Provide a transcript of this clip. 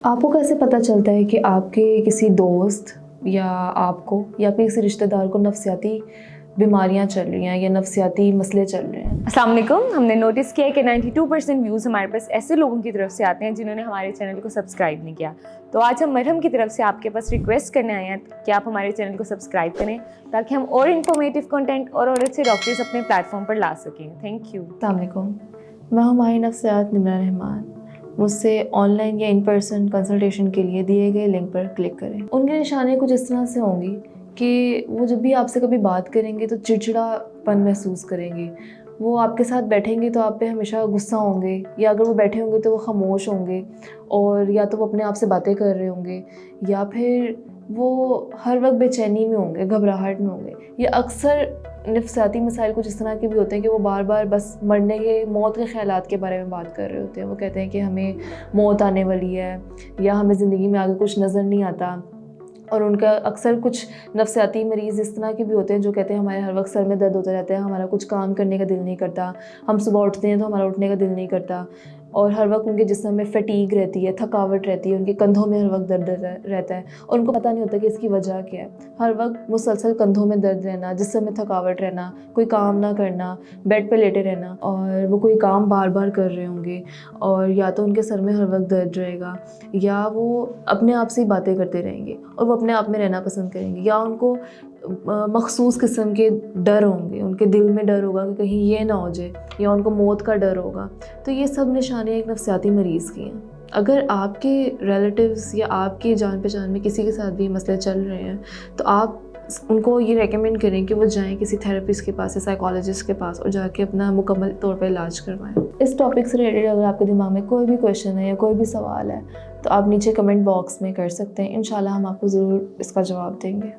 आपको कैसे पता चलता है कि आपके किसी दोस्त या आपको या आपके किसी रिश्तेदार को नफ्सियाती बीमारियां चल रही हैं या नफ्सियाती मसले चल रहे हैं? अस्सलाम वालेकुम। हमने नोटिस किया है कि 92% व्यूज़ हमारे पास ऐसे लोगों की तरफ से आते हैं जिन्होंने हमारे चैनल को सब्सक्राइब नहीं किया। तो आज हम मरहम की तरफ से आपके पास रिक्वेस्ट करने आए हैं कि आप हमारे चैनल को सब्सक्राइब करें ताकि हम और इन्फॉर्मेटिव कंटेंट और अच्छे डॉक्टर्स अपने प्लेटफॉर्म पर ला सकें। Thank you. अस्सलाम वालेकुम, मैं हूं माहिर नफ्सियात निमरा रहमान। मुझसे ऑनलाइन या इन पर्सन कंसल्टेशन के लिए दिए गए लिंक पर क्लिक करें। उनकी निशानियाँ कुछ इस तरह से होंगी कि वो जब भी आपसे कभी बात करेंगे तो चिड़चिड़ापन महसूस करेंगे। वो आपके साथ बैठेंगे तो आप पे हमेशा गुस्सा होंगे, या अगर वो बैठे होंगे तो वो खामोश होंगे, और या तो वो अपने आप से बातें कर रहे होंगे, या फिर वो हर वक्त बेचैनी में होंगे, घबराहट में होंगे। ये अक्सर नफ्सियाती मसाइल कुछ इस तरह के भी होते हैं कि वो बार बार बस मरने के, मौत के ख़यालात के बारे में बात कर रहे होते हैं। वो कहते हैं कि हमें मौत आने वाली है, या हमें ज़िंदगी में आगे कुछ नज़र नहीं आता। और उनका अक्सर कुछ नफ्सियाती मरीज़ इस तरह के भी होते हैं जो कहते हैं हमारे हर वक्त सर में दर्द होता रहता है, हमारा कुछ काम करने का दिल नहीं करता, हम सुबह उठते हैं तो हमारा उठने का दिल नहीं करता, और हर वक्त उनके जिस्म में फटीग रहती है, थकावट रहती है, उनके कंधों में हर वक्त दर्द रहता है, और उनको पता नहीं होता कि इसकी वजह क्या है। हर वक्त मुसलसल कंधों में दर्द रहना, जिस्म में थकावट रहना, कोई काम ना करना, बेड पे लेटे रहना, और वो कोई काम बार बार कर रहे होंगे, और या तो उनके सर में हर वक्त दर्द रहेगा, या वो अपने आप से ही बातें करते रहेंगे और वो अपने आप में रहना पसंद करेंगे, या उनको मखसूस किस्म के डर होंगे, उनके दिल में डर होगा कि कहीं ये ना हो जाए, या उनको मौत का डर होगा। तो ये सब निशानियाँ एक नफ्सियाती मरीज़ की हैं। अगर आपके रिलेटिव्स या आपकी जान पहचान में किसी के साथ भी मसले चल रहे हैं तो आप उनको ये रेकमेंड करें कि वो जाएं किसी थेरेपिस्ट के पास या साइकोलॉजिस्ट के पास और जाके अपना मुकम्मल तौर पर इलाज करवाएं। इस टॉपिक से रिलेटेड अगर आपके दिमाग में कोई भी क्वेश्चन है या कोई भी सवाल है तो आप नीचे कमेंट बॉक्स में कर सकते हैं। इंशाल्लाह हम आपको ज़रूर इसका जवाब देंगे।